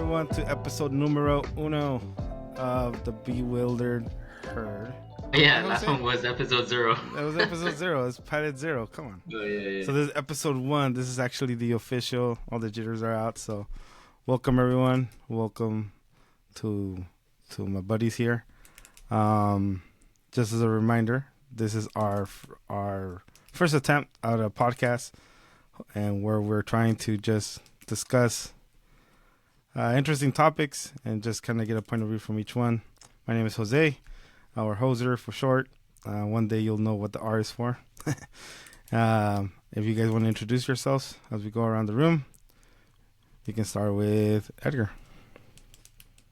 everyone to episode numero uno of the Bewildered Herd. Yeah, last one was episode 0. That was episode 0. It's pilot 0. Come on. Oh, yeah. So this is episode 1. This is actually the official. All the jitters are out. So welcome everyone. Welcome to my buddies here. Just as a reminder, this is our first attempt at a podcast, and where we're trying to just discuss interesting topics and just kind of get a point of view from each one. My name is Jose, or Hoser for short. One day you'll know what the R is for. If you guys want to introduce yourselves as we go around the room, you can start with Edgar.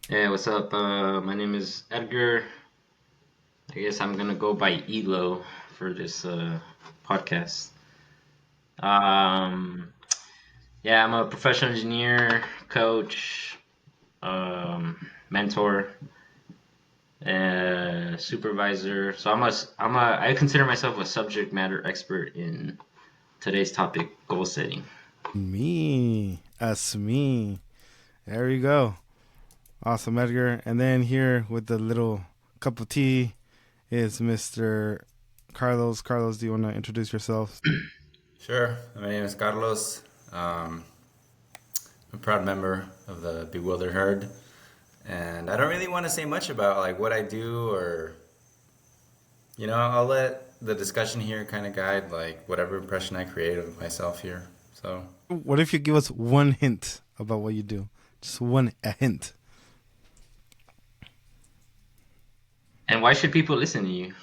Hey, what's up? My name is Edgar. I guess I'm gonna go by Elo for this podcast. Yeah, I'm a professional engineer, coach, mentor, supervisor. So I consider myself a subject matter expert in today's topic, goal setting. Us me. There you go. Awesome, Edgar. And then here with the little cup of tea is Mr. Carlos. Carlos, do you want to introduce yourself? Sure. My name is Carlos. I'm a proud member of the Bewildered Herd, and I don't really want to say much about like what I do, or I'll let the discussion here kind of guide like whatever impression I create of myself here. So, what if you give us one hint about what you do? Just a hint. And why should people listen to you?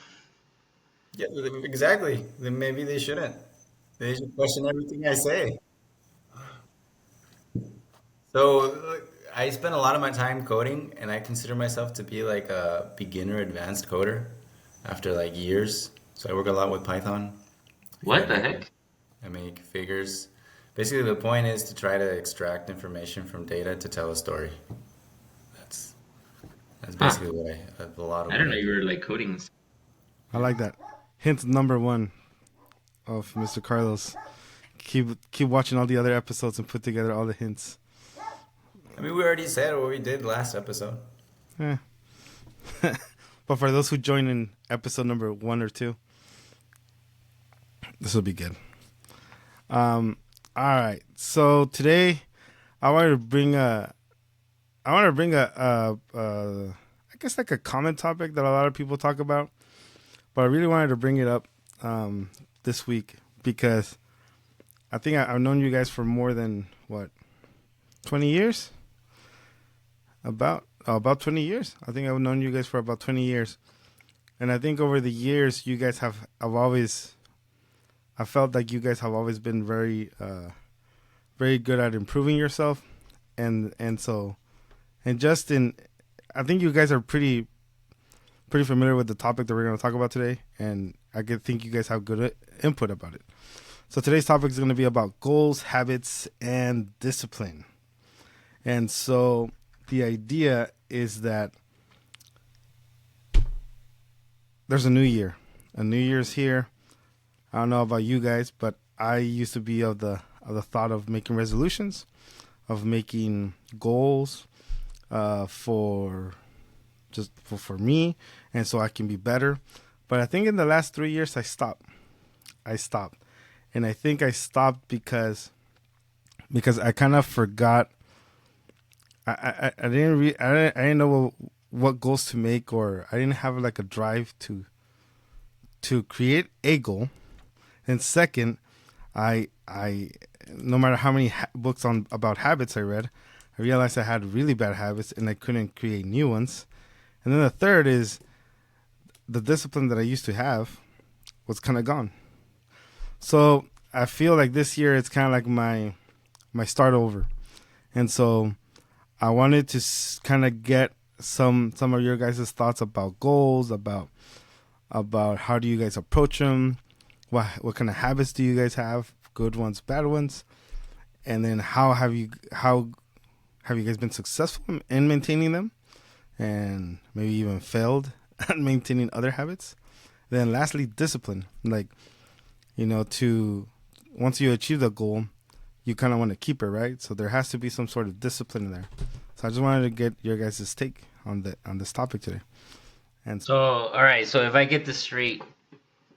yeah, exactly. Then maybe they shouldn't. They should question everything I say. So I spend a lot of my time coding, and I consider myself to be like a beginner advanced coder after like years. So I work a lot with Python. What the heck? I make figures. Basically, the point is to try to extract information from data to tell a story. That's basically what a lot of. I don't know you were like coding. I like that. Hint number 1 of Mr. Carlos. Keep watching all the other episodes and put together all the hints. I mean, we already said what we did last episode. Yeah. But for those who join in episode number 1 or 2, this will be good. All right. So today, I want to bring a I guess like a common topic that a lot of people talk about, but I really wanted to bring it up this week because I think I've known you guys for more than 20 years. About 20 years. I think I've known you guys for about 20 years. And I think over the years, you guys I felt like you guys have always been very, very good at improving yourself. I think you guys are pretty familiar with the topic that we're going to talk about today. And I think you guys have good input about it. So today's topic is going to be about goals, habits, and discipline. And so the idea is that there's a new year. A new year's here. I don't know about you guys, but I used to be of the thought of making resolutions, of making goals for me, and so I can be better. But I think in the last 3 years I stopped. And I think I stopped because I kind of forgot. I didn't know what goals to make, or I didn't have like a drive to create a goal. And second, I no matter how many books about habits I read, I realized I had really bad habits and I couldn't create new ones. And then the third is the discipline that I used to have was kind of gone. So I feel like this year it's kind of like my start over. And so I wanted to kind of get some of your guys' thoughts about goals, about how do you guys approach them, what kind of habits do you guys have, good ones, bad ones, and then how have you guys been successful in maintaining them, and maybe even failed at maintaining other habits. Then lastly, discipline, like to once you achieve the goal, you kind of want to keep it, right? So there has to be some sort of discipline in there. So I just wanted to get your guys' take on this topic today. And So, all right. So if I get this straight,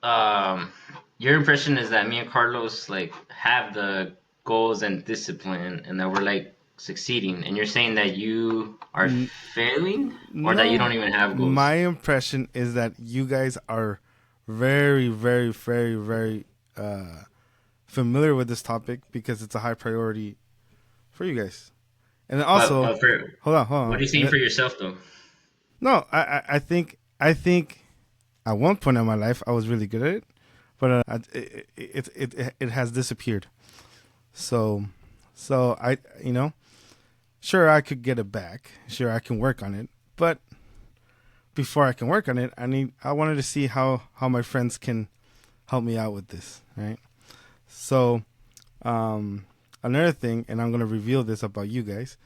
um, your impression is that me and Carlos like have the goals and discipline, and that we're like succeeding. And you're saying that you are failing, or that you don't no, even have goals. my impression is that you guys are very, very, very, very familiar with this topic because it's a high priority for you guys. And then But also, but for hold what are on. you saying for yourself though? No, I think at one point in my life I was really good at it, but it has disappeared. So I sure I could get it back. Sure I can work on it, but before I can work on it, I wanted to see how my friends can help me out with this, right? So another thing, and I'm gonna reveal this about you guys,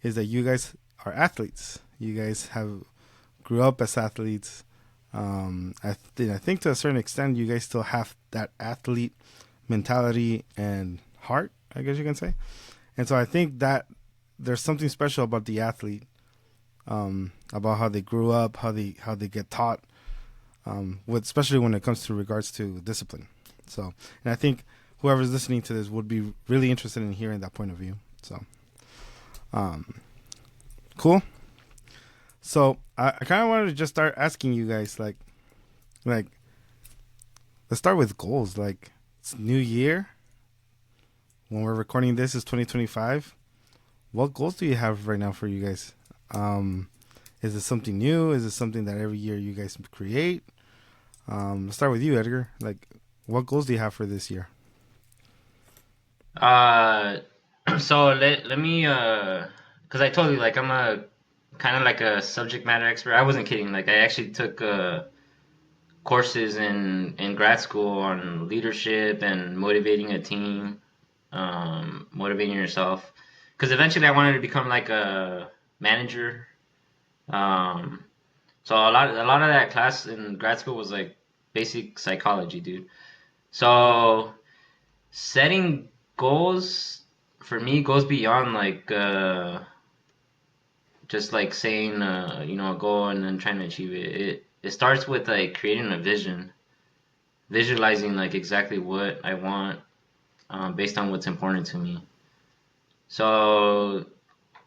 is that you guys are athletes. You guys have grew up as athletes. I think to a certain extent, you guys still have that athlete mentality and heart, I guess you can say. And so I think that there's something special about the athlete, about how they grew up, how they get taught, especially when it comes to regards to discipline. So, and I think whoever's listening to this would be really interested in hearing that point of view. So, cool. So I kind of wanted to just start asking you guys, like, let's start with goals. Like, it's New Year. When we're recording this, is 2025. What goals do you have right now for you guys? Is it something new? Is it something that every year you guys create? Let's start with you, Edgar. Like, what goals do you have for this year? Uh, so let me because I told you like I'm a kind of like a subject matter expert. I wasn't kidding. Like I actually took courses in grad school on leadership and motivating a team, motivating yourself. Because eventually I wanted to become like a manager. Um, so a lot of that class in grad school was like basic psychology, dude. So setting goals for me goes beyond like just like saying a goal and then trying to achieve it. It starts with like creating a vision, visualizing like exactly what I want, based on what's important to me. So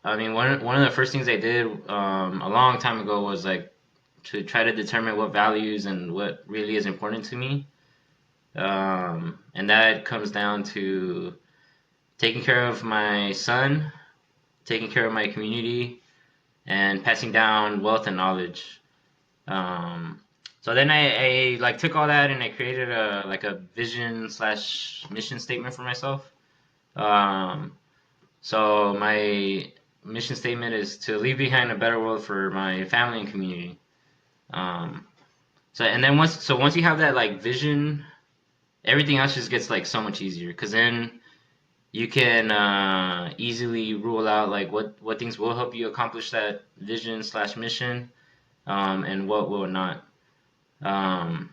I mean, one of the first things I did a long time ago was like to try to determine what values and what really is important to me. And that comes down to taking care of my son, taking care of my community, and passing down wealth and knowledge. Um, so then I like took all that and I created a vision slash mission statement for myself. Um, so my mission statement is to leave behind a better world for my family and community. Um, so and then once you have that like vision, everything else just gets like so much easier because then you can easily rule out like what things will help you accomplish that vision slash mission, and what will not. Um,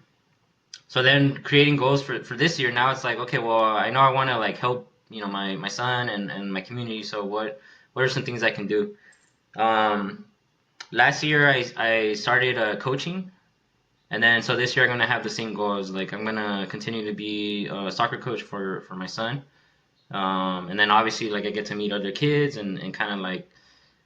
so then creating goals for this year, now it's like, okay, well, I know I want to like help, my son and my community. So what are some things I can do? Um, Last year I started coaching, and then so this year I'm gonna have the same goals. Like I'm gonna continue to be a soccer coach for my son. And then obviously like I get to meet other kids and kind of like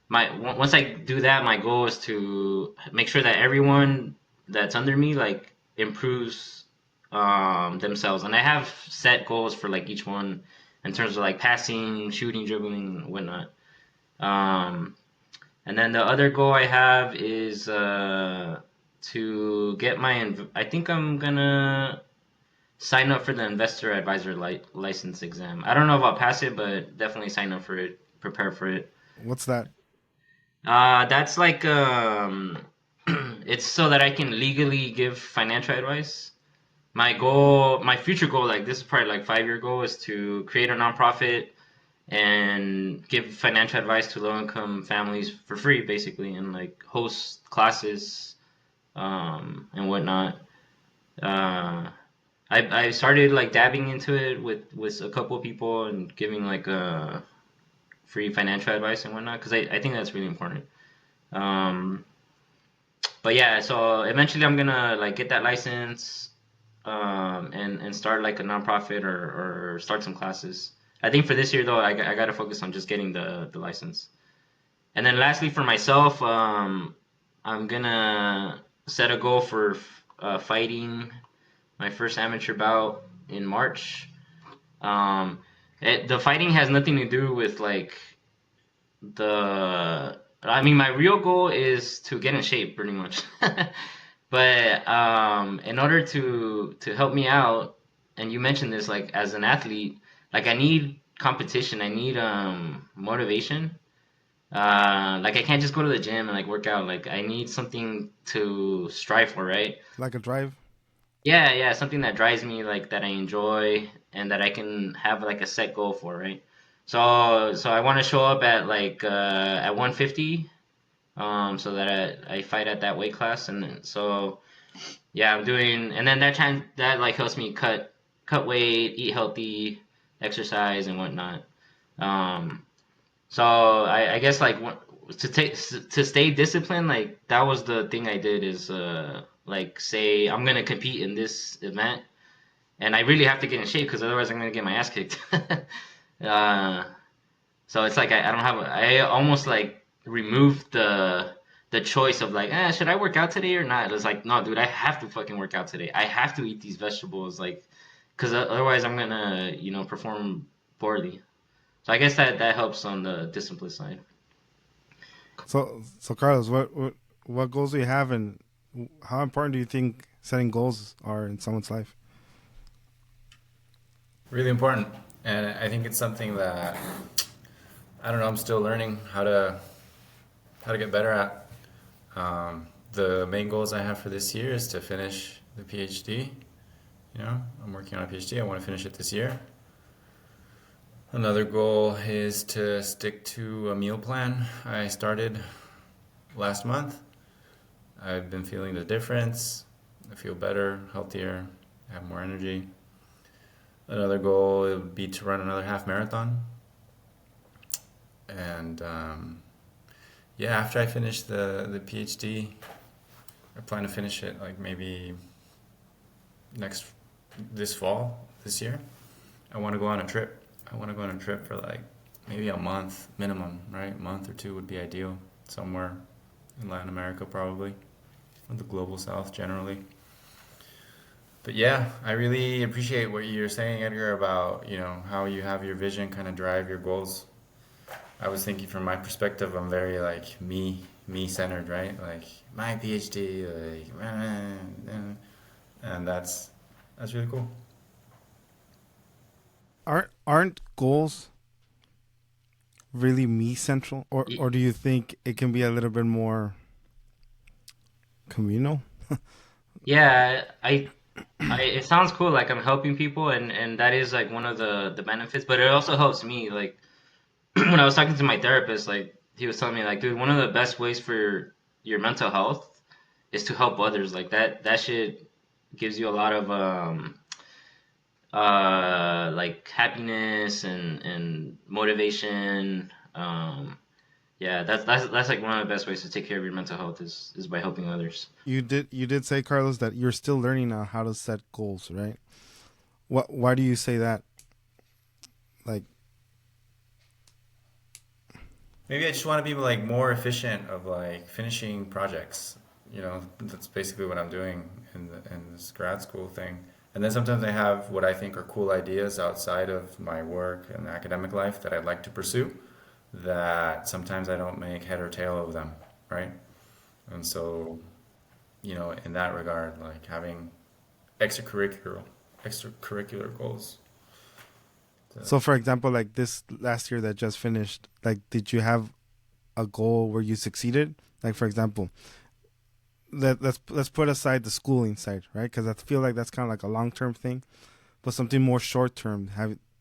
once I do that, my goal is to make sure that everyone that's under me like improves themselves. And I have set goals for like each one in terms of like passing, shooting, dribbling, whatnot. Um, and then the other goal I have is to get I think I'm gonna sign up for the investor advisor license exam. I don't know if I'll pass it, but definitely sign up for it, prepare for it. What's that? That's like it's so that I can legally give financial advice. My future goal, like this is probably like 5 year goal, is to create a nonprofit and give financial advice to low income families for free, basically, and like host classes, and whatnot. Uh, I started like dabbing into it with a couple of people and giving like free financial advice and whatnot, because I think that's really important. Um, but yeah, so eventually I'm gonna like get that license, and start like a nonprofit, or start some classes. I think for this year though, I gotta focus on just getting the license. And then lastly, for myself, I'm gonna set a goal for fighting my first amateur bout in March. Um, the fighting has nothing to do with like I mean, my real goal is to get in shape, pretty much. But in order to help me out, and you mentioned this, like as an athlete, like I need competition, I need motivation. Like I can't just go to the gym and like work out. Like I need something to strive for, right? Like a drive. Yeah, yeah, something that drives me, like that I enjoy and that I can have like a set goal for, right? So I want to show up at like at 150, so that I fight at that weight class, and so yeah, I'm doing, and then that like helps me cut weight, eat healthy, exercise and whatnot. Um, so I guess like to stay disciplined, like that was the thing I did is like say I'm gonna compete in this event, and I really have to get in shape because otherwise I'm gonna get my ass kicked. uh, so it's like I don't have I almost like removed the choice of like should I work out today or not. It's like no, dude, I have to fucking work out today. I have to eat these vegetables, like because otherwise I'm gonna perform poorly. So I guess that helps on the discipline side. So Carlos, what goals do you have, and how important do you think setting goals are in someone's life? Really important, and I think it's something that I don't know. I'm still learning how to get better at. The main goals I have for this year is to finish the PhD. I'm working on a PhD. I want to finish it this year. Another goal is to stick to a meal plan I started last month. I've been feeling the difference. I feel better, healthier, have more energy. Another goal would be to run another half marathon. And yeah, after I finish the PhD, I plan to finish it like maybe this year. I want to go on a trip. I want to go on a trip for like maybe a month minimum, right? A month or two would be ideal. Somewhere in Latin America, probably, or the global south generally. But yeah, I really appreciate what you're saying, Edgar, about, how you have your vision kind of drive your goals. I was thinking from my perspective, I'm very like me centered, right? Like my PhD, like, and that's really cool. Aren't goals really me central, or do you think it can be a little bit more communal? Yeah, it sounds cool. Like I'm helping people, and that is like one of the benefits. But it also helps me. Like when I was talking to my therapist, like he was telling me, like, dude, one of the best ways for your mental health is to help others. Like that shit gives you a lot of like happiness and motivation. Yeah, that's like one of the best ways to take care of your mental health is by helping others. You did say, Carlos, that you're still learning now how to set goals, right? Why do you say that? Like, Maybe I just want to be like more efficient of like finishing projects. That's basically what I'm doing in this grad school thing. And then sometimes I have what I think are cool ideas outside of my work and academic life that I'd like to pursue, that sometimes I don't make head or tail of them, right? And so, in that regard, like having extracurricular goals. so for example, like this last year that just finished, like, did you have a goal where you succeeded? Like, for example, let's put aside the schooling side, right? Because I feel like that's kind of like a long term thing, but something more short term.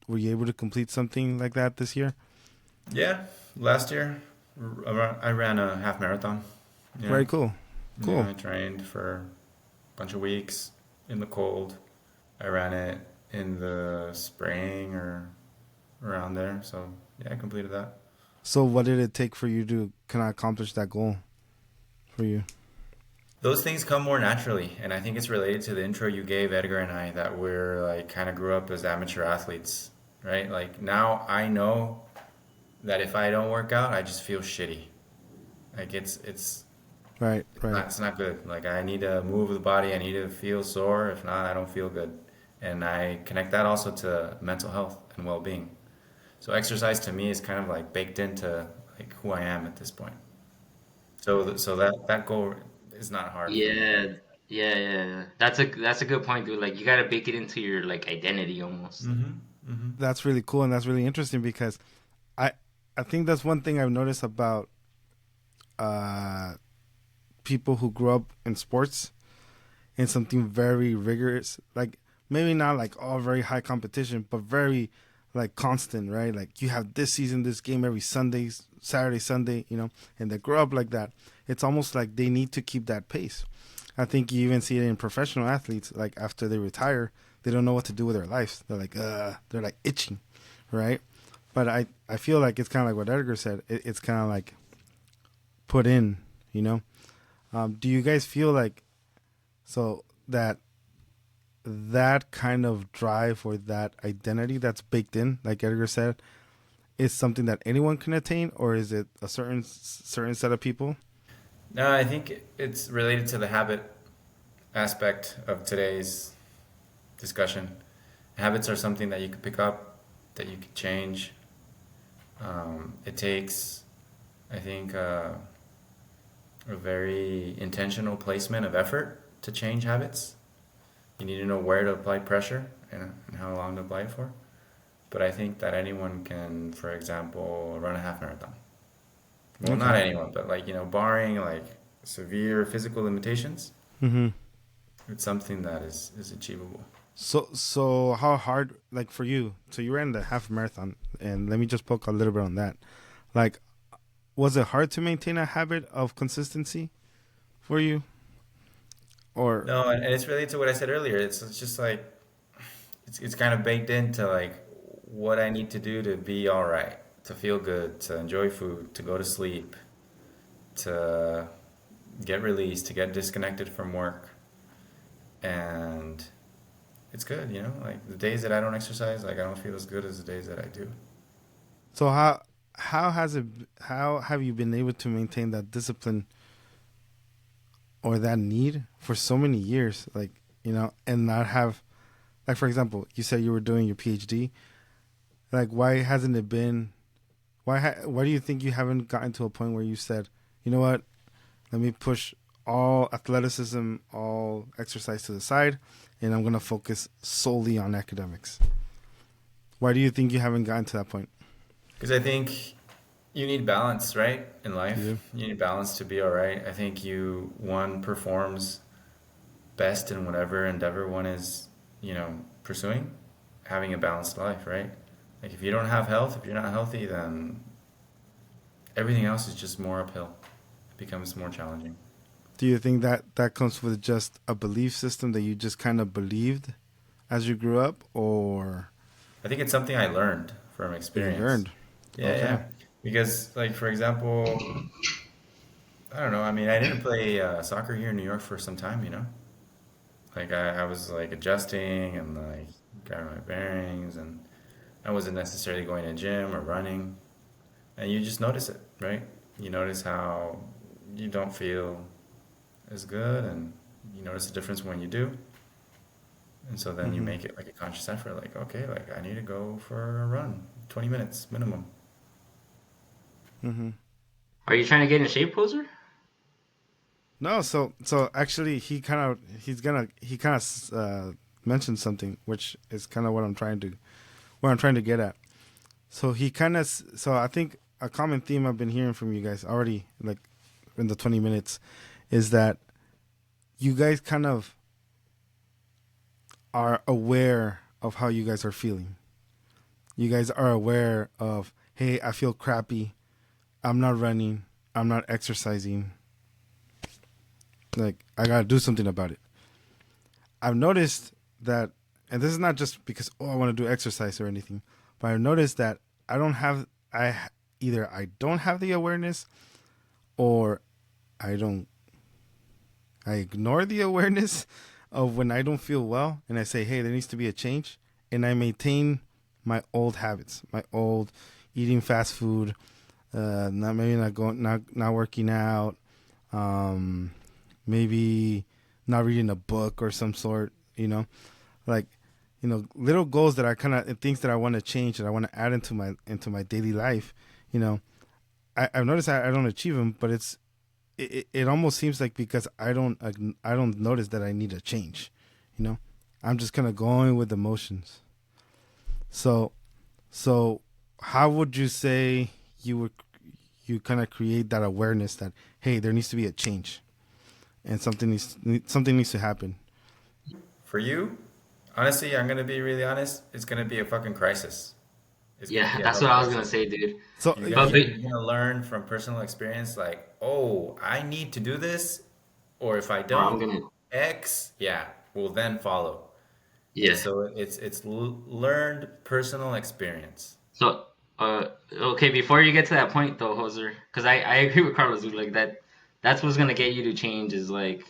Were you able to complete something like that this year? Yeah, last year I ran a half marathon. Very Yeah, cool. yeah, Cool. I trained for a bunch of weeks in the cold. I ran it in the spring or around there. So yeah, I completed that. So what did it take for you to kind of accomplish that goal for you? Those things come more naturally, and I think it's related to the intro you gave Edgar and I that we're like kind of grew up as amateur athletes, right? Like now I know that if I don't work out, I just feel shitty. Like it's Right, right. it's not good. Like I need to move the body. I need to feel sore. If not, I don't feel good. And I connect that also to mental health and well-being. So exercise to me is kind of like baked into like who I am at this point. So that goal is not hard for me. Yeah, yeah. That's a good point, dude. Like you gotta bake it into your like identity almost. That's really cool and that's really interesting because I I think that's one thing I've noticed about uh people who grew up in sports in something very rigorous, like maybe not like all very high competition, but very like constant, right? Like you have this season, this game every Sunday, Saturday, Sunday, and they grow up like that. It's almost like they need to keep that pace. I think you even see it in professional athletes. Like after they retire, they don't know what to do with their lives. They're like itching, right? But I feel like it's kind of like what Edgar said. It's kind of like put in, you know. Do you guys feel like so that kind of drive or that identity that's baked in, like Edgar said, is something that anyone can attain, or is it a certain set of people? No, I think it's related to the habit aspect of today's discussion. Habits are something that you can pick up, that you can change. It takes, I think, a very intentional placement of effort to change habits. You need to know where to apply pressure and how long to apply it for. But I think that anyone can, for example, run a half marathon. Well, not Okay. anyone, but like, barring like severe physical limitations, Mm-hmm. it's something that is achievable. So how hard, like for you? So you ran the half marathon, and let me just poke a little bit on that. Like, was it hard to maintain a habit of consistency for you, or No, and it's related to what I said earlier. It's just like it's kind of baked into like what I need to do to be all right, to feel good, to enjoy food, to go to sleep, to get released, to get disconnected from work. And it's good, like the days that I don't exercise, like I don't feel as good as the days that I do. so how has it how have you been able to maintain that discipline or that need for so many years, like and not have, like for example, you said you were doing your PhD. Like, why hasn't it been? Why do you think you haven't gotten to a point where you said, you know what, let me push all athleticism, all exercise to the side, and I'm gonna focus solely on academics? Why do you think you haven't gotten to that point? Because I think you need balance, right? In You life, do. you need balance to be all right. I think one performs best in whatever endeavor one is, pursuing, having a balanced life, right? Like if you don't have health, if you're not healthy, then everything else is just more uphill. It becomes more challenging. Do you think that that comes with just a belief system that you just kind of believed as you grew up, or I think it's something I learned from you experience. learned? Yeah, Okay. yeah. Because, like, for example, I don't know. I mean, I didn't play soccer here in New York for some time. Like, I was like adjusting and like got my bearings, and I wasn't necessarily going to gym or running. And you just notice it, right? You notice how you don't feel as good, and you notice the difference when you do. And so then you Mm-hmm. make it like a conscious effort, like, okay, like I need to go for a run, 20 minutes minimum. Mm-hmm. Are you trying to get in shape, poser? No, so actually, he kind of mentioned something, which is kind of what I'm trying to get at. So so I think a common theme I've been hearing from you guys already, like in the 20 minutes, is that you guys kind of are aware of how you guys are feeling. You guys are aware of, hey, I feel crappy. I'm not running. I'm not exercising. Like, I gotta do something about it. I've noticed that, and this is not just because I want to do exercise or anything, but I've noticed that I don't have I either I don't have the awareness, or I don't I ignore the awareness of when I don't feel well, and I say, hey, there needs to be a change, and I maintain my old habits, my old eating fast food, not working out, um, maybe not reading a book or some sort, like, little goals that I kind of things that I want to change, that I want to add into my daily life. You know, I've noticed I don't achieve them, but it almost seems like because I don't notice that I need a change. You know, I'm just kind of going with the motions. So so how would you say you kind of create that awareness that, hey, there needs to be a change, and something needs to happen? For you, honestly, I'm gonna be really honest. It's gonna be a fucking crisis. It's gonna Yeah, be a that's health what I was gonna crisis. say, dude. So But, but You're gonna learn from personal experience, like, oh, I need to do this, or if I I'm don't, gonna, X, yeah, will then follow. And yeah. so learned personal experience. So, okay, before you get to that point though, Hoser, because I agree with Carlos, dude. Like that's what's gonna get you to change is like,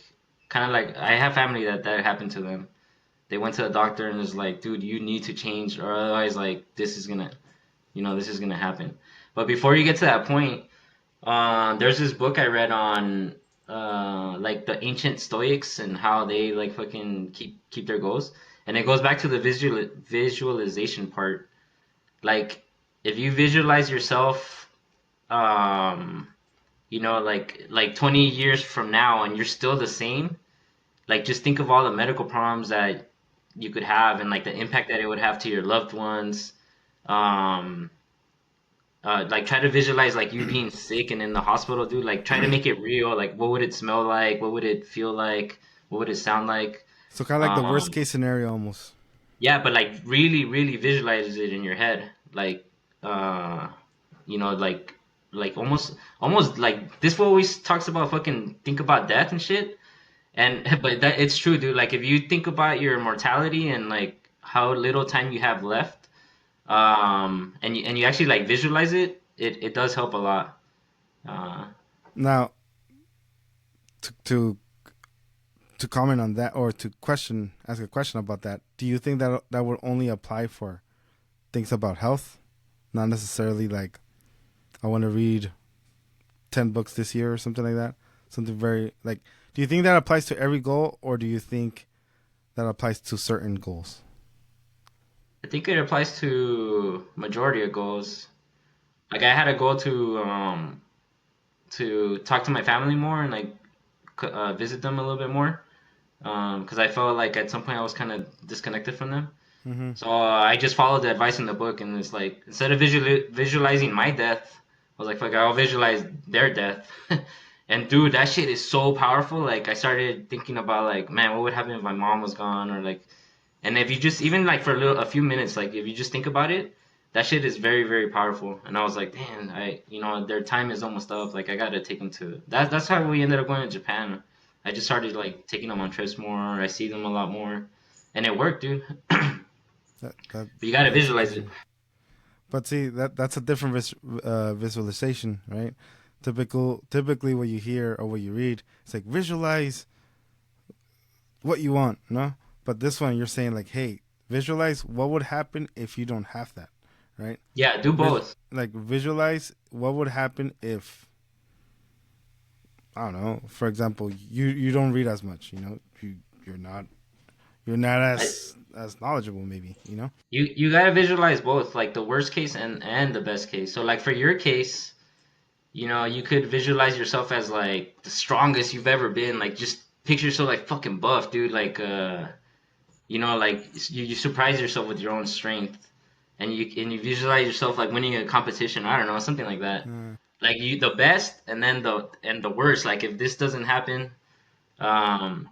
kind of like I have family that happened to them. They went to the doctor and was like, dude, you need to change, or otherwise, like, this is gonna happen. But before you get to that point, there's this book I read on, like the ancient Stoics and how they like fucking keep their goals, and it goes back to the visualization part. Like, if you visualize yourself, um, like 20 years from now, and you're still the same, like just think of all the medical problems that you could have, and like the impact that it would have to your loved ones. Um, like try to visualize like you being sick and in the hospital, dude. Like try to make it real. Like what would it smell like? What would it feel like? What would it sound like? so kind of like the worst Um, case scenario almost. yeah, but like really, really visualize it in your head. Like, uh, like almost like this. What always talks about fucking think about death and shit. And but that it's true, dude. Like if you think about your mortality and like how little time you have left, and you actually like visualize it, it does help a lot. Uh, Now, to comment on that, or to ask a question about that, do you think that would only apply for things about health, not necessarily like I want to read 10 books this year or something like that? Something very like, do you think that applies to every goal, or do you think that applies to certain goals? I think it applies to majority of goals. Like I had a goal to talk to my family more and like visit them a little bit more. Because I felt like at some point I was kind of disconnected from them. Mm-hmm. So I just followed the advice in the book, and it's like instead of visualizing my death, I was like, fuck, I'll visualize their death. And dude, that shit is so powerful. Like I started thinking about like, man, what would happen if my mom was gone, or like, and if you just even like for a few minutes, like if you just think about it, that shit is very, very powerful. And I was like, damn, their time is almost up. Like I gotta take them to that. That's how we ended up going to Japan. I just started like taking them on trips more. I see them a lot more, and it worked, dude. That that But you gotta that's visualize it. amazing. But see, that's a different visualization, right? Typically, what you hear or what you read, it's like visualize what you want, no? But this one, you're saying like, hey, visualize what would happen if you don't have that, right? Yeah, do both. Like visualize what would happen if, I don't know, for example, you don't read as much, you're not you're not I, as knowledgeable, maybe. you gotta visualize both, like the worst case and the best case. So like for your case, you could visualize yourself as like the strongest you've ever been. Like just picture yourself like fucking buff, dude. Like like you surprise yourself with your own strength, and you visualize yourself like winning a competition. I don't know, something like that. Uh, Like you, the best, and then the worst. Like if this doesn't happen, um,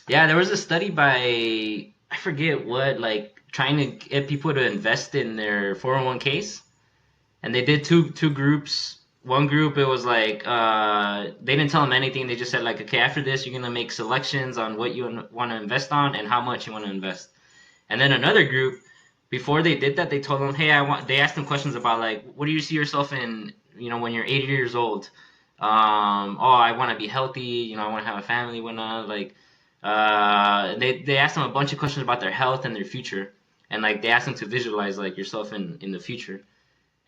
yeah, there was a study by I forget what, like trying to get people to invest in their 401ks, and they did two groups. One group, it was like they didn't tell them anything. They just said like, okay, after this, you're gonna make selections on what you want to invest on and how much you want to invest. And then another group, before they did that, they told them, hey, I want. They asked them questions about like, what do you see yourself in? When you're 80 years old. Oh, I want to be healthy. I want to have a family. Whatnot. Like, they asked them a bunch of questions about their health and their future, and like they asked them to visualize like yourself in the future.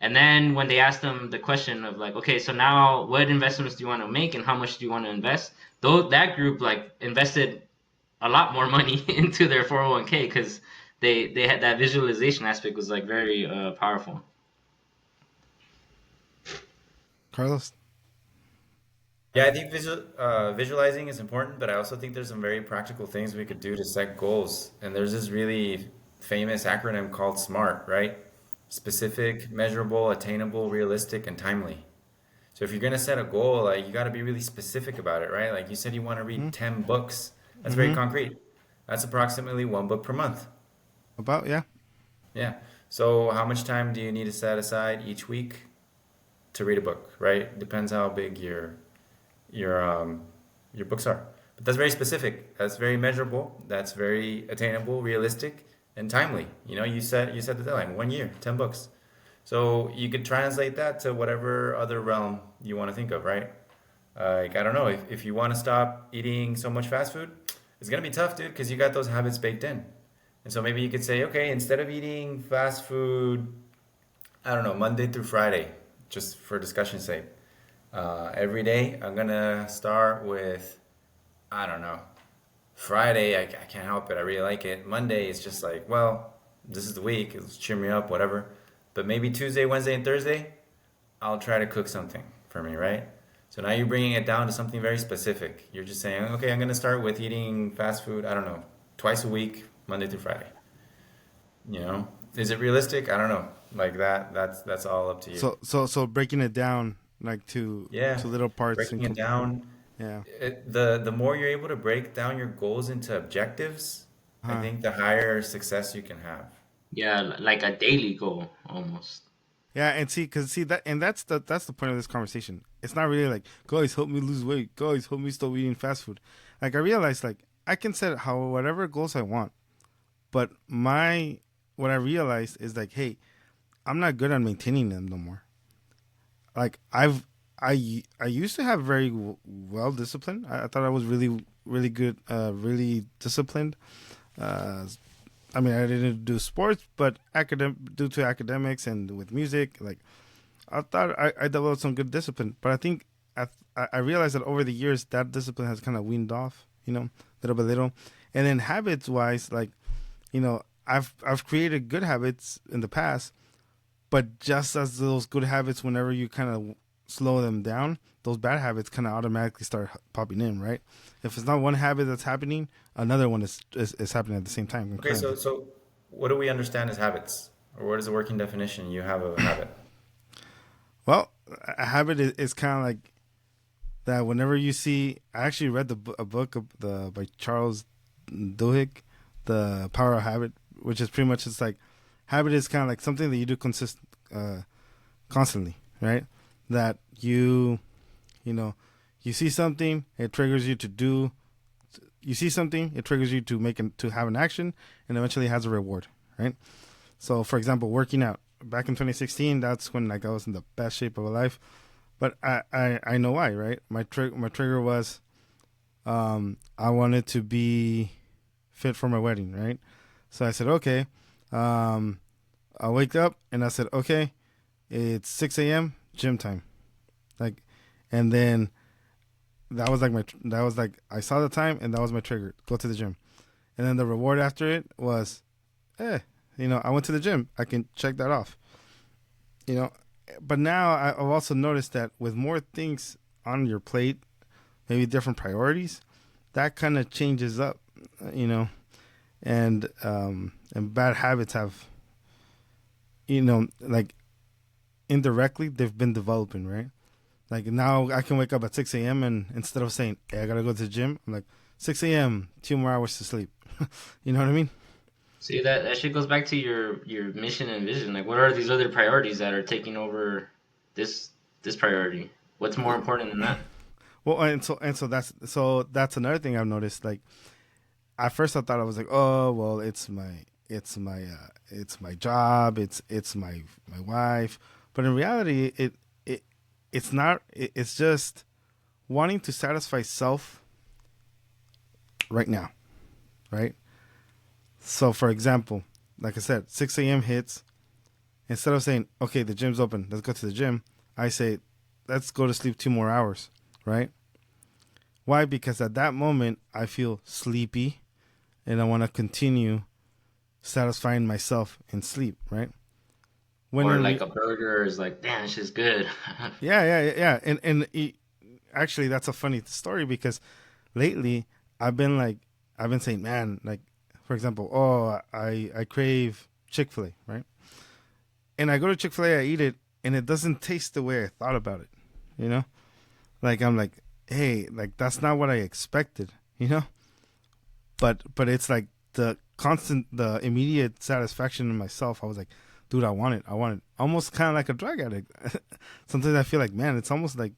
And then when they asked them the question of like, okay, so now what investments do you want to make and how much do you want to invest? Though that group like invested a lot more money into their 401k because they had that visualization aspect was like very powerful. Carlos. Yeah, I think visualizing is important, but I also think there's some very practical things we could do to set goals. And there's this really famous acronym called SMART, right? Specific, measurable, attainable, realistic, and timely. So if you're gonna set a goal, like you got to be really specific about it, right? Like you said, you want to read 10 books. That's very Mm-hmm. concrete. That's approximately one book per month. About, yeah. Yeah. So how much time do you need to set aside each week to read a book, right? Depends how big your um your books are. But that's very specific. That's very measurable. That's very attainable, realistic, and timely. You set the deadline, 1 year, 10 books. So you could translate that to whatever other realm you want to think of, right? Like I don't know if you want to stop eating so much fast food, it's gonna be tough, dude, because you got those habits baked in. And so maybe you could say, okay, instead of eating fast food, I don't know, Monday through Friday, just for discussion's sake, every day I'm gonna start with, I don't know, Friday, I can't help it, I really like it. Monday is just like, well, this is the week, it'll cheer me up, whatever. But maybe Tuesday, Wednesday, and Thursday, I'll try to cook something for me, right? So now you're bringing it down to something very specific. You're just saying, okay, I'm gonna start with eating fast food, I don't know, twice a week, Monday through Friday. You know, is it realistic? I don't know. Like that's all up to you. So breaking it down like Yeah, to little parts breaking and it down. yeah. The more you're able to break down your goals into objectives, I Huh. think the higher success you can have. Yeah, like a daily goal almost. Yeah, and see that, and that's the point of this conversation. It's not really like, guys, help me lose weight. Guys, help me stop eating fast food. Like I realized, like I can set how whatever goals I want, but my what I realized is like, hey, I'm not good at maintaining them no more. Like I used to have very well disciplined. I thought I was really good, really disciplined. Uh, I mean, I didn't do sports, but due to academics and with music, like I thought I developed some good discipline. But I think I realized that over the years that discipline has kind of weaned off, little by little. And then habits wise, like I've created good habits in the past, but just as those good habits, whenever you kind of slow them down, those bad habits kind of automatically start popping in, right? If it's not one habit that's happening, another one is happening at the same time Okay, so concurrently. so what do we understand as habits, or what is the working definition you have of a habit? Well, a habit is kind of like that. Whenever you see, I actually read a book by Charles Duhigg, The Power of Habit, which is pretty much it's like habit is kind of like something that you do uh, constantly, right? That you know, you see something, it triggers you to do. You see something, it triggers you to have an action, and eventually has a reward, right? So, for example, working out back in 2016, that's when like I was in the best shape of my life. But I know why, right? My trigger was I wanted to be fit for my wedding, right? So I said, okay. I wake up and I said, okay, it's 6 a.m. gym time, like, and then that was like I saw the time and that was my trigger. Go to the gym, and then the reward after it was, eh, I went to the gym. I can check that off, you know. But now I've also noticed that with more things on your plate, maybe different priorities, that kind of changes up, you know, and bad habits have, like indirectly they've been developing, right? Like now I can wake up at 6 a.m. and instead of saying, hey, I gotta go to the gym, I'm like, 6 a.m., 2 more hours to sleep. You know what I mean? See that shit goes back to your mission and vision. Like, what are these other priorities that are taking over this this priority? What's more important than that? Well, and so that's another thing I've noticed. Like at first I thought I was like, oh well, it's it's my job, it's my wife. But in reality, it's not. It's just wanting to satisfy self right now, right? So, for example, like I said, 6 a.m. hits. Instead of saying, okay, the gym's open, let's go to the gym, I say, let's go to sleep 2 more hours, right? Why? Because at that moment, I feel sleepy and I want to continue satisfying myself in sleep, right? When Or in like a burger is like, damn, this is good. yeah. Actually, that's a funny story because lately I've been saying, man, like, for example, oh, I crave Chick-fil-A, right? And I go to Chick-fil-A, I eat it, and it doesn't taste the way I thought about it, you know? Like, I'm like, hey, like, that's not what I expected, you know? But it's like the immediate satisfaction in myself. I was like, dude, I want it. Almost kind of like a drug addict. Sometimes I feel like, man, it's almost like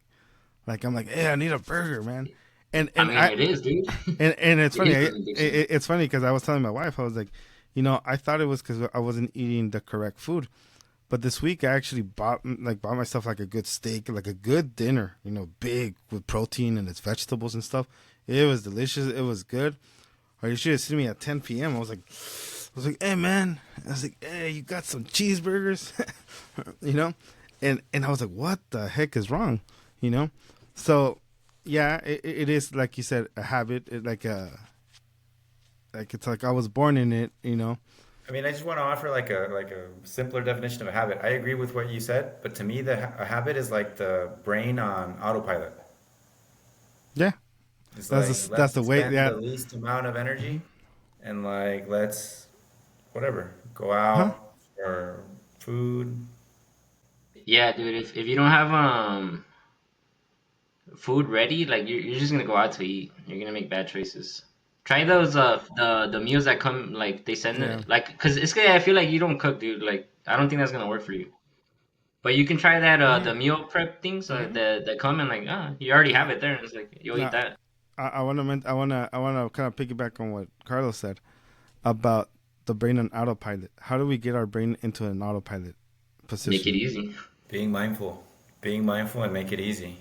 I'm like, hey, I need a burger, man. And I and mean, I it is, dude. and it's It funny. is an addiction. It's funny because I was telling my wife, I was like, I thought it was because I wasn't eating the correct food. But this week I actually bought myself like a good steak, like a good dinner, big with protein and its vegetables and stuff. It was delicious. It was good. Or you should have seen me at 10 p.m. Hey man, I was like, hey, you got some cheeseburgers, you know, and I was like, what the heck is wrong, you know? So yeah, it is like you said, a habit. Like it's like I was born in it, you know. I mean, I just want to offer like a simpler definition of a habit. I agree with what you said, but to me, a habit is like the brain on autopilot. Yeah, It's like that's let's the way. expend Yeah, the least amount of energy, and like let's whatever go huh? out for food. Yeah, dude. If you don't have food ready, like you're just gonna go out to eat. You're gonna make bad choices. Try those the meals that come like they send Yeah. it like because it's good. I feel like you don't cook, dude. Like I don't think that's gonna work for you. But you can try that Mm, the meal prep things mm-hmm. that come and like you already have Now, it there. And it's like you'll eat now, that. I want to kind of piggyback on what Carlos said about the brain on autopilot. How do we get our brain into an autopilot Make it position? easy. Being mindful, and make it easy.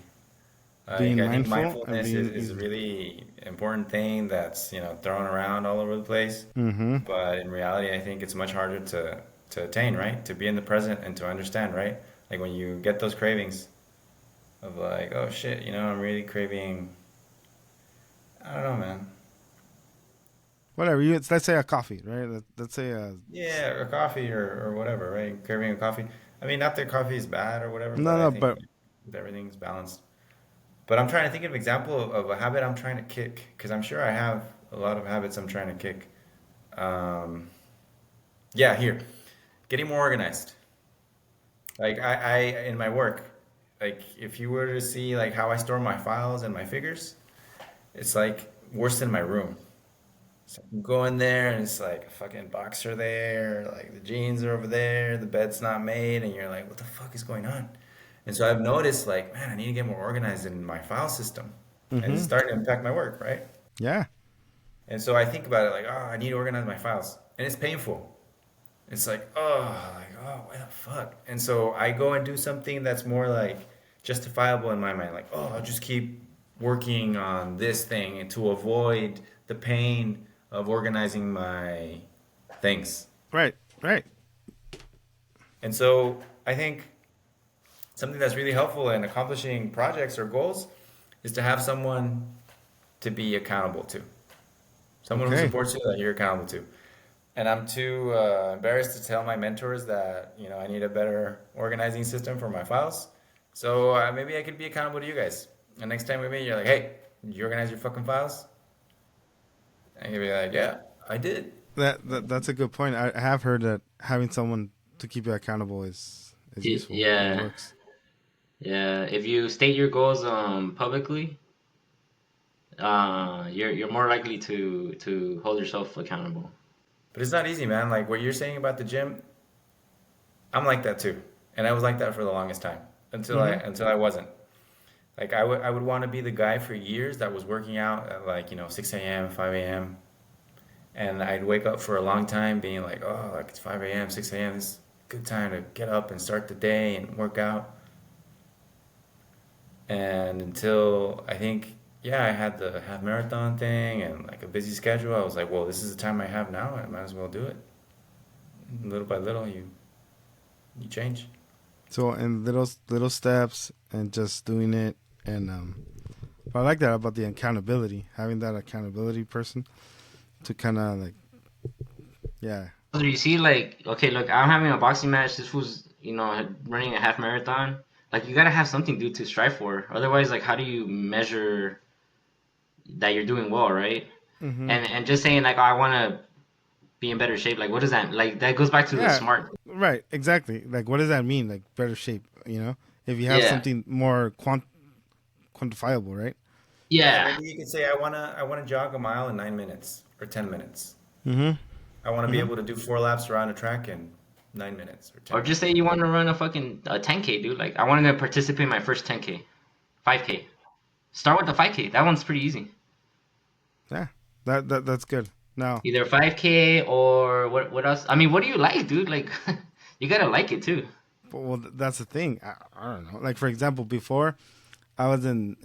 Like Being I think mindful and mindfulness being is a easy. really important thing that's thrown around all over the place. Mm-hmm. But in reality, I think it's much harder to attain, right? To be in the present and to understand, right? Like when you get those cravings of like, oh shit, I'm really craving. I don't know, man. Whatever you. Let's say a coffee, right? Let's say a. Yeah, or coffee or whatever, right? Craving a coffee. I mean, not that coffee is bad or whatever, No, but I no, think but everything's balanced. But I'm trying to think of an example of a habit I'm trying to kick because I'm sure I have a lot of habits I'm trying to kick. Um, yeah, here, getting more organized. Like I in my work, like if you were to see like how I store my files and my figures, it's like worse than my room. So you go in there and it's like a fucking boxer there, like the jeans are over there, the bed's not made, and you're like, what the fuck is going on? And so I've noticed like, man, I need to get more organized in my file system. And it's mm-hmm. starting to impact my work, right? Yeah, And so I think about it like, oh, I need to organize my files. And it's painful. It's like, oh, what the fuck? And so I go and do something that's more like justifiable in my mind. Like, oh, I'll just keep working on this thing and to avoid the pain of organizing my things. right, right. And so I think something that's really helpful in accomplishing projects or goals is to have someone to be accountable to. Someone who Okay. supports you that you're accountable to. And I'm too embarrassed to tell my mentors that I need a better organizing system for my files. So maybe I could be accountable to you guys. And next time we meet, you're like, "Hey, did you organize your fucking files?" And I can be like, "Yeah, I did." That's a good point. I have heard that having someone to keep you accountable is useful. It Yeah, works. yeah. If you state your goals publicly, you're more likely to hold yourself accountable. But it's not easy, man. Like what you're saying about the gym, I'm like that too, and I was like that for the longest time Mm-hmm. until I wasn't. Like I would want to be the guy for years that was working out at like 6 a.m., 5 a.m. And I'd wake up for a long time being like, oh, like it's 5 a.m., 6 a.m. This is a good time to get up and start the day and work out. And until I think, yeah, I had the half marathon thing and like a busy schedule, I was like, well, this is the time I have now. I might as well do it. Little by little, you change. So in little steps and just doing it, and but I like that about the accountability, having that accountability person to kind of like, yeah, So you see, like, okay, look, I'm having a boxing match. This was, running a half marathon. Like, you gotta have something, dude, to strive for. Otherwise, like, how do you measure that you're doing well, right? hmm, And just saying like, oh, I want to be in better shape. Like, what does that like? That goes back to the yeah, smart. right, exactly. Like, what does that mean? Like better shape, if you have Yeah, something more quantifiable, right? Yeah, yeah. maybe you could say I wanna jog a mile in 9 minutes or 10 minutes. Mm-hmm. I want to be Mm-hmm. able to do 4 laps around a track in 9 minutes or Or ten just say minutes. you want to run a 10K, dude. Like, I want to participate in my first 10K, 5K. Start with the 5K. That one's pretty easy. Yeah, that's good. Now, Either 5K or what else? I mean, what do you like, dude? Like, you gotta like it too. well, that's the thing. I don't know. Like for example, before I was in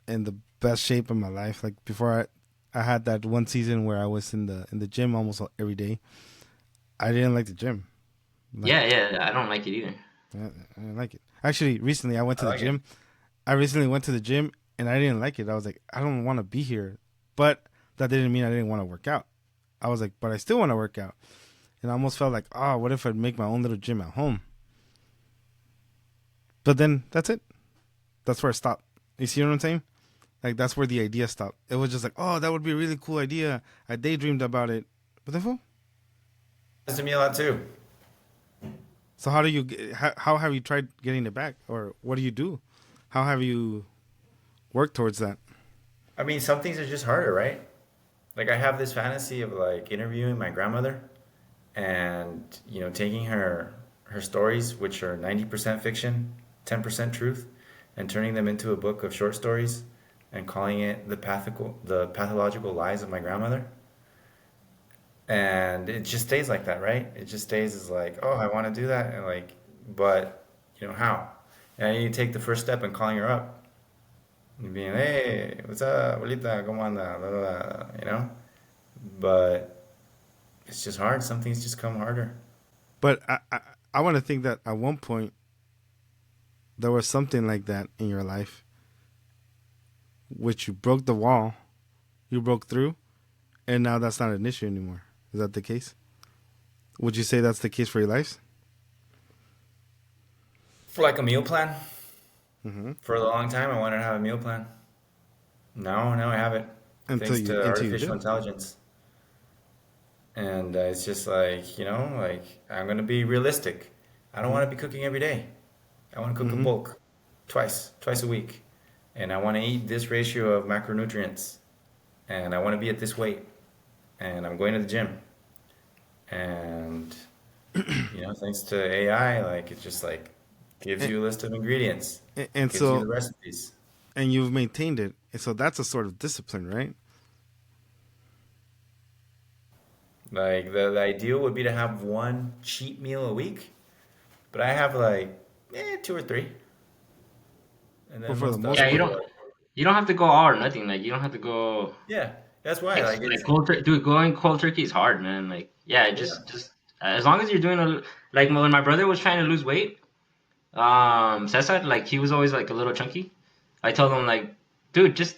the best shape of my life. Like before I had that one season where I was in the gym almost every day. I didn't like the gym. Like Yeah, yeah. I don't like it either. I didn't like it. Actually, recently I went I to the like it. gym. I recently went to the gym and I didn't like it. I was like, I don't want to be here. But that didn't mean I didn't want to work out. I was like, but I still want to work out. And I almost felt like, oh, what if I'd make my own little gym at home? But then that's it. That's where it stopped. You see what I'm saying? Like that's where the idea stopped. It was just like, oh, that would be a really cool idea. I daydreamed about it. But then, fool. Happens to me a lot too. So how do you? How have you tried getting it back, or what do you do? How have you worked towards that? I mean, some things are just harder, right? Like I have this fantasy of like interviewing my grandmother and taking her stories, which are 90% fiction, 10% truth, and turning them into a book of short stories and calling it the pathological lies of my grandmother. And it just stays like that, right? It just stays as like, oh, I want to do that, and like, but how? And I need to take the first step in calling her up and being, hey, what's up, abuelita, cómo anda, blah, blah, blah. But it's just hard. Some things just come harder. But I want to think that at one point there was something like that in your life, which you broke the wall, you broke through, and now that's not an issue anymore. Is that the case? Would you say that's the case for your lives? For like a meal plan, Mm-hmm. for a long time, I wanted to have a meal plan. Now I have it, Until thanks you to until you artificial do. intelligence. And it's just like, like I'm gonna be realistic. I don't Mm-hmm. want to be cooking every day. I want to cook a Mm-hmm. bulk, twice a week, and I want to eat this ratio of macronutrients, and I want to be at this weight, and I'm going to the gym, and thanks to AI, like it just like gives And, you a list of ingredients, and gives you the so recipes. and you've maintained it. And so that's a sort of discipline, right? Like the ideal would be to have one cheat meal a week, but I have like two or three, and But then for the most most Yeah, others you part, are don't like, you don't have to go all or nothing. Like, you don't have to go yeah, that's why like like it's dude. Going cold turkey is hard, man. Like, yeah, yeah. just as long as you're doing like when my brother was trying to lose weight, Cesar, like he was always like a little chunky. I told him like, dude, just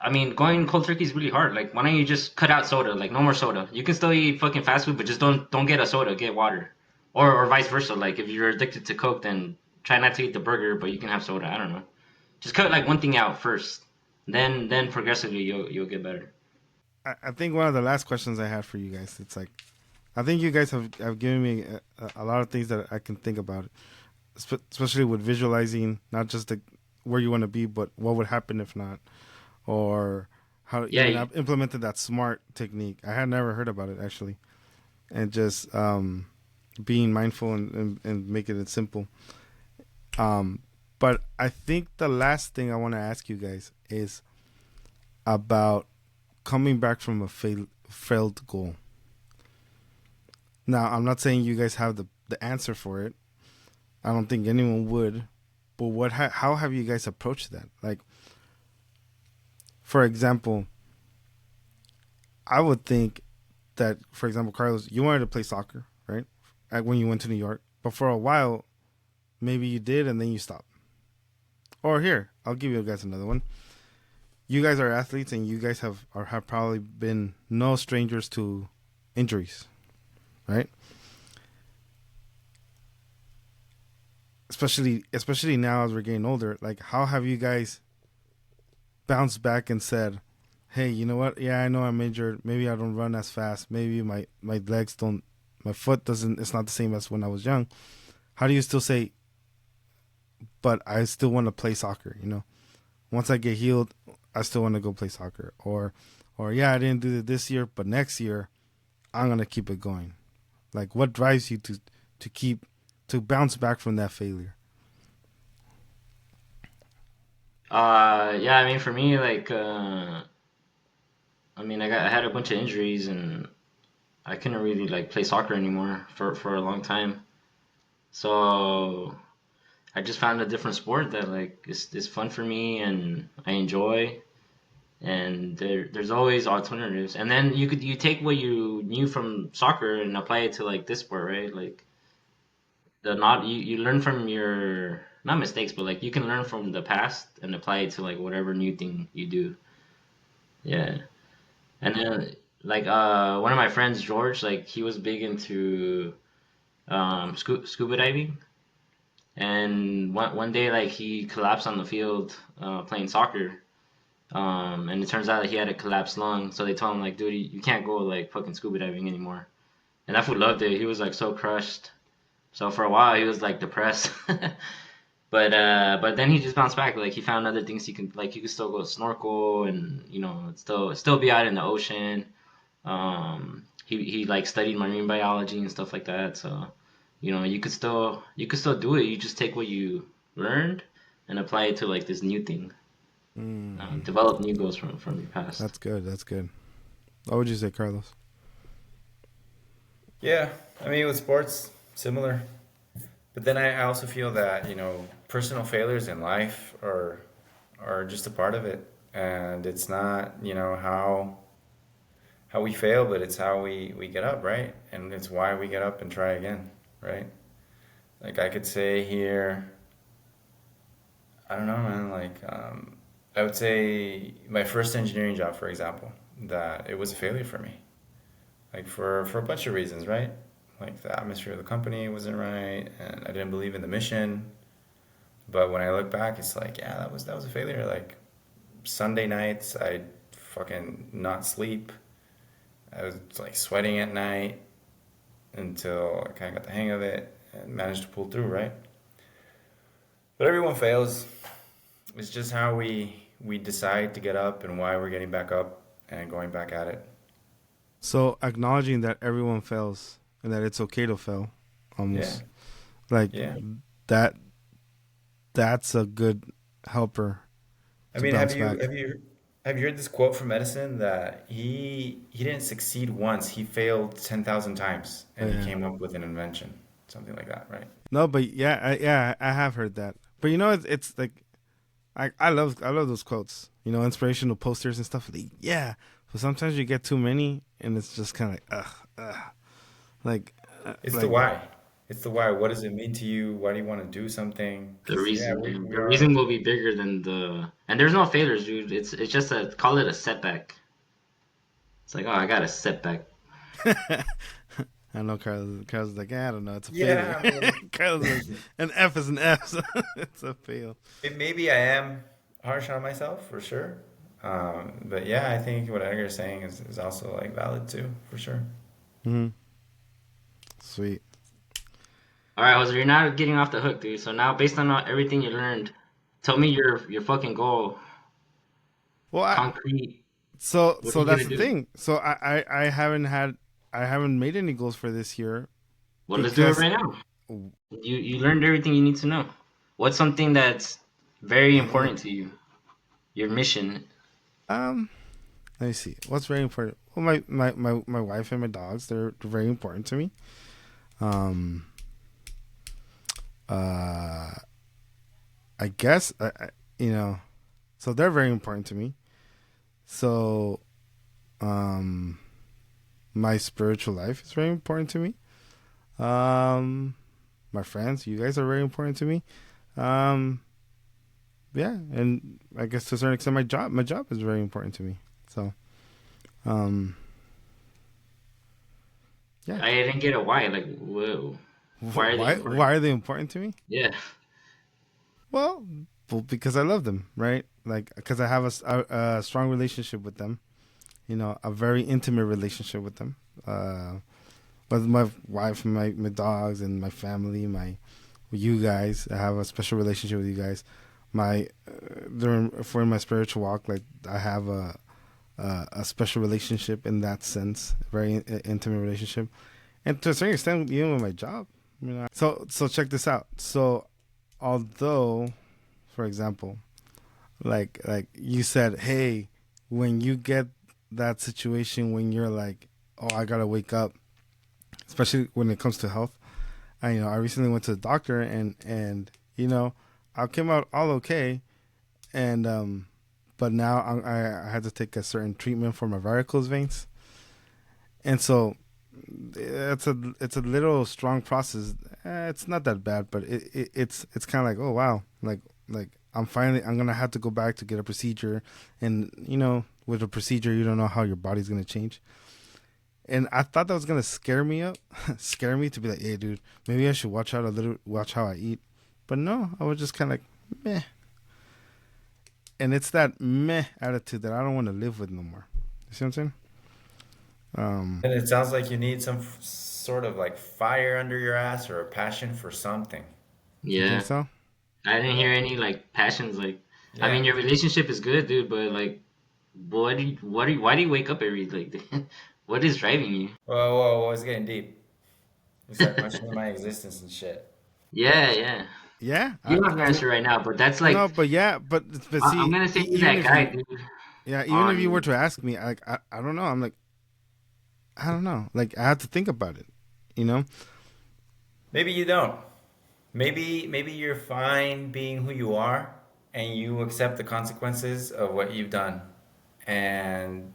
I mean, going cold turkey is really hard. Like, why don't you just cut out soda? Like, no more soda. You can still eat fucking fast food, but just don't get a soda. Get water, or vice versa. Like, if you're addicted to Coke, then try not to eat the burger, but you can have soda. I don't know. Just cut like one thing out first. Then progressively you'll get better. I think one of the last questions I had for you guys, it's like, I think you guys have given me a lot of things that I can think about, especially with visualizing not just where you want to be, but what would happen if not, or how Yeah, even I've implemented that SMART technique. I had never heard about it actually, and just being mindful and making it simple. Um, but I think the last thing I want to ask you guys is about coming back from failed goal? Now, I'm not saying you guys have the answer for it. I don't think anyone would. But how have you guys approached that? Like, for example, I would think that, for example, Carlos, you wanted to play soccer, right? When you went to New York. But for a while, maybe you did and then you stopped. Or here, I'll give you guys another one. You guys are athletes and you guys have probably been no strangers to injuries, right? Especially now as we're getting older. Like, how have you guys bounced back and said, hey, you know what? Yeah, I know I'm injured. Maybe I don't run as fast. Maybe my legs don't, my foot doesn't, it's not the same as when I was young. How do you still say, but I still want to play soccer, you know? Once I get healed, I still want to go play soccer. Or yeah, I didn't do it this year, but next year, I'm going to keep it going. Like, what drives you to bounce back from that failure? Yeah, I mean, for me, like, I mean, I had a bunch of injuries and I couldn't really like play soccer anymore for a long time. So I just found a different sport that like is fun for me and I enjoy. And there's always alternatives. And then you take what you knew from soccer and apply it to like this sport, right? Like the not you learn from your not mistakes, but like you can learn from the past and apply it to like whatever new thing you do. Yeah. And then like one of my friends, George, like he was big into scuba diving. And one day like he collapsed on the field playing soccer. And it turns out that he had a collapsed lung, so they told him like, dude, you can't go like fucking scuba diving anymore. And that fool loved it. He was like so crushed. So for a while he was like depressed. But then he just bounced back. Like he found other things he can like. You could still go snorkel and still be out in the ocean. He like studied marine biology and stuff like that. So you could still do it. You just take what you learned and apply it to like this new thing. Mm, Develop new goals from your past. that's good. That's good. What would you say, Carlos? Yeah, I mean, with sports, similar. But then I also feel that, personal failures in life are just a part of it. And it's not, how we fail, but it's how we get up, right? And it's why we get up and try again, right? Like I could say here, I don't know, man, like I would say my first engineering job, for example, that it was a failure for me. Like for a bunch of reasons, right? Like the atmosphere of the company wasn't right, and I didn't believe in the mission. But when I look back, it's like, yeah, that was a failure. Like Sunday nights, I'd fucking not sleep. I was like sweating at night until I kind of got the hang of it and managed to pull through, right? But everyone fails. It's just how we decide to get up and why we're getting back up and going back at it. So acknowledging that everyone fails and that it's okay to fail, Yeah, almost like yeah. that. That's a good helper I to mean, bounce have you back. have you have you heard this quote from Edison that he didn't succeed once, he failed 10,000 times, and he Yeah. came up with an invention, something like that, right? No, but yeah, I have heard that. But it's like I love those quotes. Inspirational posters and stuff. Like, yeah, but sometimes you get too many, and it's just kind of like like It's the like why. It's the why. What does it mean to you? Why do you want to do something? The Because yeah, reason, we, dude. we The are. reason will be bigger than the. And there's no failures, dude. It's just call it a setback. It's like, oh, I got a setback. I know Carlos is like, I don't know, it's a failure. Yeah, I mean, Carlos is like, an F is an F, so it's a fail. maybe I am harsh on myself for sure. But yeah, I think what Edgar is saying is also like valid too, for sure. Hmm. Sweet. All right, Jose, you're not getting off the hook, dude. So now, based on everything you learned, tell me your fucking goal, Well, concrete. What are so you that's gonna the do? thing. So I haven't made any goals for this year Well, let's do it because right now. You learned everything you need to know. What's something that's very uh, important to you? Your mission. um Let me see. What's very important? Well, my wife and my dogs, they're very important to me. Um, uh, I guess, you know, so they're very important to me. So, um, my spiritual life is very important to me. Um, my friends, you guys are very important to me. Um, yeah, and I guess to a certain extent, my job is very important to me. So, um, yeah. I didn't get a why. Like, whoa, why are they Why important? are they important to me? Yeah, Well, because I love them, right? Like, because I have a strong relationship with them. You know, a very intimate relationship with them. With my wife, and my dogs, and my family, you guys. I have a special relationship with you guys. My for my spiritual walk, like I have a special relationship in that sense, very intimate relationship, and to a certain extent, even with my job. You know, so check this out. So although, for example, like you said, hey, when you get that situation when you're like, oh, I gotta wake up, especially when it comes to health. I recently went to the doctor, and I came out all okay, and but now I had to take a certain treatment for my varicose veins, and so it's a little strong process. It's not that bad, but it's kind of like, oh wow, like I'm gonna have to go back to get a procedure, and with a procedure you don't know how your body's gonna change. And I thought that was gonna scare me up, scare me to be like, hey dude, maybe I should watch how I eat. But no, I was just kind of like meh, and it's that meh attitude that I don't want to live with no more. You see what I'm saying? Um, And it sounds like you need some sort of like fire under your ass or a passion for something. you think yeah. so? I didn't Yeah. hear any like passions. Like, I Yeah. mean, your relationship is good, dude, but like, why do you wake up every like, what is driving you? Whoa, whoa, whoa, it's getting deep. You start questioning my existence and shit. Yeah, yeah. Yeah, You don't have an answer right now, but that's no, like, but yeah, but I'm see, gonna send you even that if guy, you, dude. yeah, even if you were On to ask me, I don't know. I'm like, I don't know. Like, I have to think about it. You know? Maybe you don't. Maybe you're fine being who you are and you accept the consequences of what you've done. And,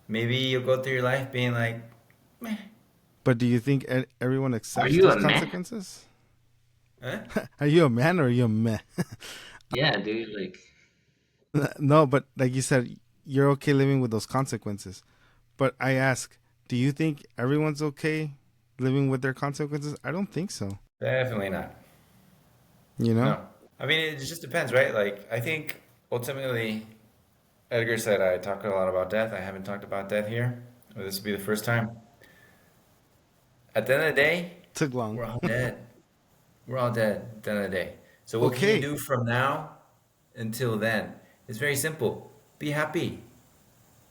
maybe you'll go through your life being like, meh. But do you think everyone are accepts you those a meh? consequences? Huh? Are you a man or are you a meh? Yeah, dude. Like, No, but like you said, you're okay living with those consequences. But I ask, do you think everyone's okay living with their consequences? I don't think so. Definitely not. You know? No. I mean, it just depends, right? Like, I think ultimately, Edgar said I talk a lot about death. I haven't talked about death here. Well, this will be the first time. At the end of the day, Took long. we're all dead. We're all dead at the end of the day. So what can you Okay. do from now until then? It's very simple. Be happy.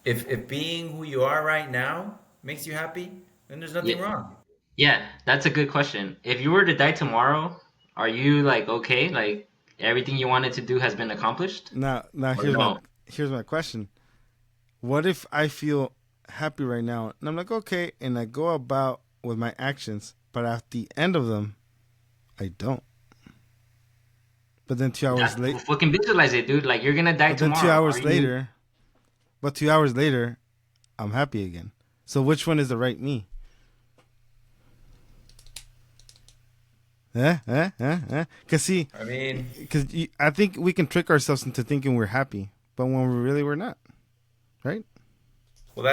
If being who you are right now makes you happy, then there's yeah, nothing wrong. yeah. That's a good question. If you were to die tomorrow, are you like okay? Like everything you wanted to do has been accomplished, Now or no? here's my question. What if I feel happy right now and I'm like, okay, and I go about with my actions, but at the end of them, I don't. But then two hours That late, fucking visualize it, dude. Like you're gonna die but then two tomorrow. Are hours you? later, but 2 hours later, I'm happy again. So which one is the right me? Cause see, I mean, I think we can trick ourselves into thinking we're happy, but when we're not, right? well,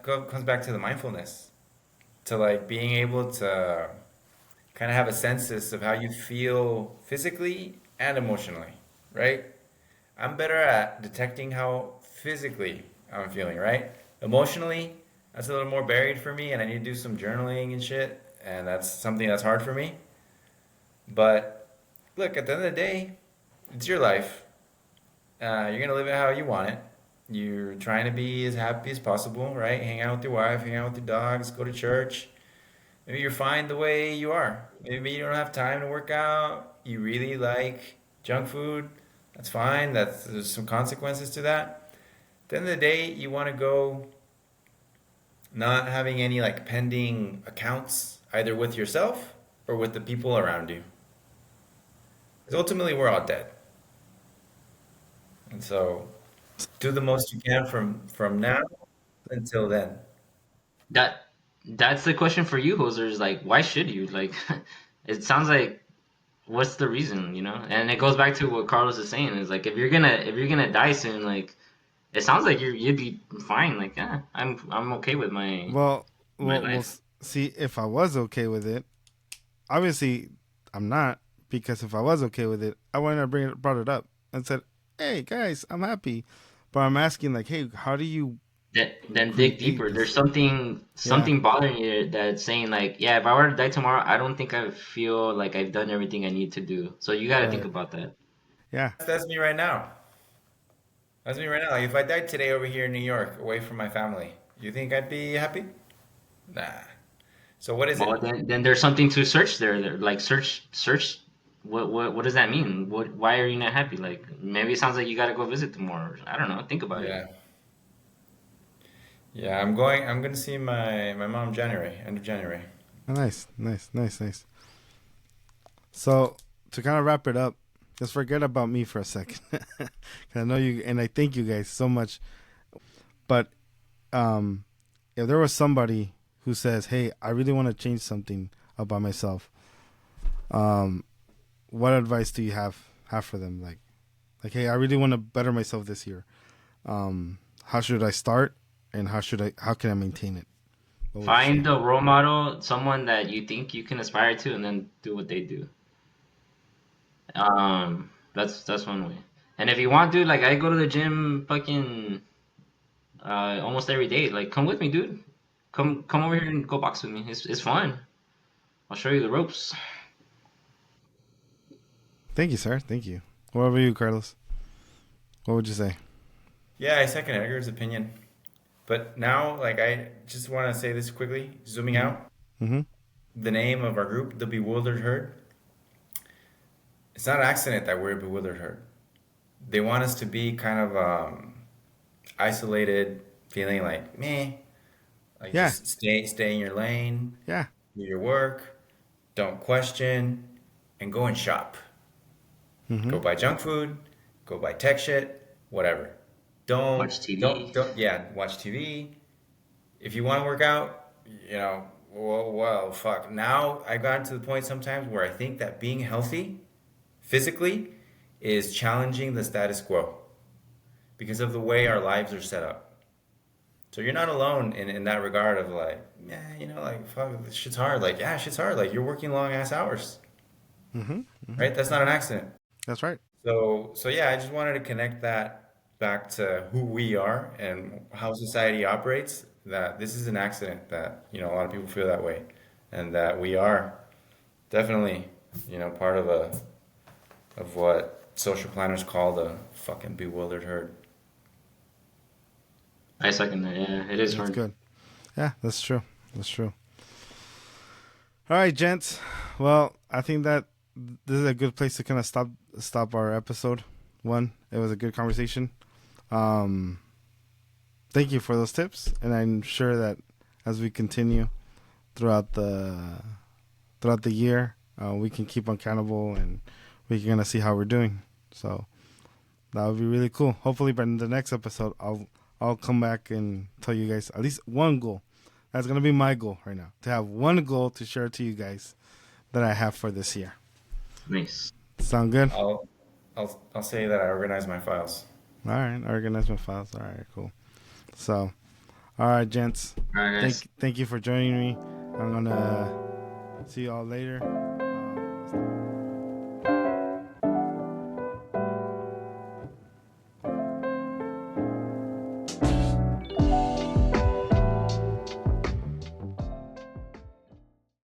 comes back to the mindfulness, to like being able to kind of have a census of how you feel physically and emotionally, right? I'm better at detecting how physically I'm feeling, right? Emotionally, that's a little more buried for me, and I need to do some journaling and shit, and that's something that's hard for me. But look, at the end of the day, it's your life. You're gonna live it how you want it. You're trying to be as happy as possible, right? Hang out with your wife, hang out with your dogs, go to church. Maybe you're fine the way you are. Maybe you don't have time to work out. You really like junk food. That's fine. There's some consequences to that. the end of the day, you want to go not having any like pending accounts either with yourself or with the people around you. Because ultimately, we're all dead. And so do the most you can from now until then. That that's the question for you, hosers. Like, why should you? Like, it sounds like what's the reason, you know? And it goes back to what Carlos is saying is like if you're gonna die soon, like it sounds like you'd be fine. Like, yeah, I'm okay with Well, my we'll life. see if I was okay with it. Obviously, I'm not, because if I was okay with it, I wouldn't have brought it up and said, "Hey guys, I'm happy," but I'm asking like, "Hey, how do you Then dig create deeper. There's this?" something Yeah, something bothering you that's saying like, yeah, if I were to die tomorrow, I don't think I feel like I've done everything I need to do. So you got to think right. about that. Yeah, That's me right now. That's me right now. Like if I died today over here in New York, away from my family, you think I'd be happy? Nah. So what is Well, it? then there's something to search there. Like search. What does that mean? Why are you not happy? Like maybe it sounds like you got to go visit them more. I don't know. Think about it. Yeah. Yeah, I'm going. I'm gonna see my mom January, end of January. nice, nice, nice, nice. So to kind of wrap it up, just forget about me for a second. 'Cause I know you, and I thank you guys so much. But um, if there was somebody who says, "Hey, I really want to change something about myself," um, what advice do you have for them? Like, hey, I really want to better myself this year. How should I start, and how can I maintain it? What would you say? Find a role model, someone that you think you can aspire to, and then do what they do. That's one way. And if you want to, like, I go to the gym fucking almost every day. Like, come with me, dude. Come over here and go box with me. It's fun. I'll show you the ropes. Thank you, sir. Thank you. What about you, Carlos? What would you say? Yeah, I second Edgar's opinion. But now, like, I just want to say this quickly, zooming out. Mm-hmm. The name of our group, the Bewildered Herd. It's not an accident that we're a Bewildered Herd. They want us to be kind of isolated, feeling like meh, like Yeah. just stay in your lane, Yeah. do your work, don't question, and go and shop. Mm-hmm. Go buy junk food, go buy tech shit, whatever. Don't Watch TV. yeah, watch TV. If you want to work out, you know, well, fuck. Now I've gotten to the point sometimes where I think that being healthy physically is challenging the status quo because of the way our lives are set up. So you're not alone in that regard of like, yeah, you know, like fuck, this shit's hard. Like, yeah, shit's hard. Like you're working long ass hours, Mm-hmm. Mm-hmm. right? That's not an accident. That's right. So yeah, I just wanted to connect that back to who we are and how society operates. That this is an accident. That you know a lot of people feel that way, and that we are definitely you know part of what social planners call the fucking bewildered herd. I second that. Yeah, it is That's hard. good. Yeah, that's true. That's true. All right, gents. Well, I think that this is a good place to kind of stop our episode one. It was a good conversation. Um, Thank you for those tips, and I'm sure that as we continue throughout the year, we can keep accountable and we can kind of see how we're doing. So that would be really cool. Hopefully, by the next episode, I'll come back and tell you guys at least one goal. That's gonna be my goal right now, to have one goal to share to you guys that I have for this year. Nice. Sound good? I'll say that I organize my files. All right, organize my files. All right, cool. So, all right, gents. All right, guys. Thank you for joining me. I'm gonna see y'all later.